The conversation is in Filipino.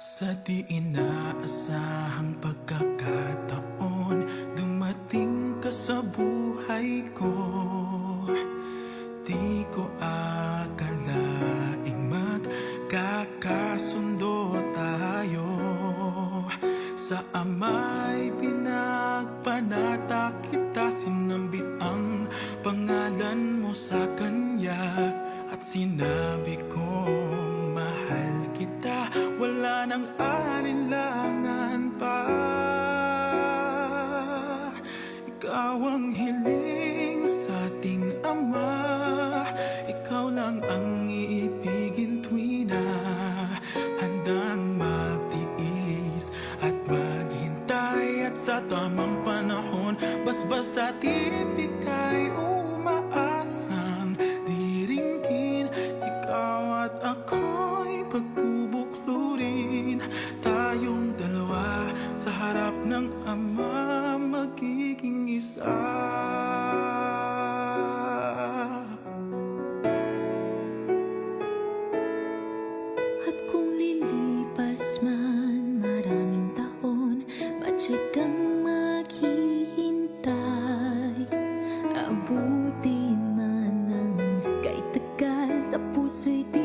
Sa di inaasahang pagkakataon, dumating ka sa buhay ko. Di ko akalaing magkakasundo tayo. Sa ama'y pinagpanata kita, sinambit ang pangalan mo sa kanya. At sinabi kong mahal kita, wala nang alinlangan pa. Ikaw ang hiling sa ating Ama, ikaw lang ang iibigin tuwi na handang magtiis at maghintay. At sa tamang panahon, basbas at ibigay umaasang diringgin. Ikaw at ako'y pagbubuklurin, tayong dalawa sa harap ng Ama, magiging isa. At kung lilipas man maraming taon, patyagang maghihintay. Abutin man ang kay tagal, sa puso'y di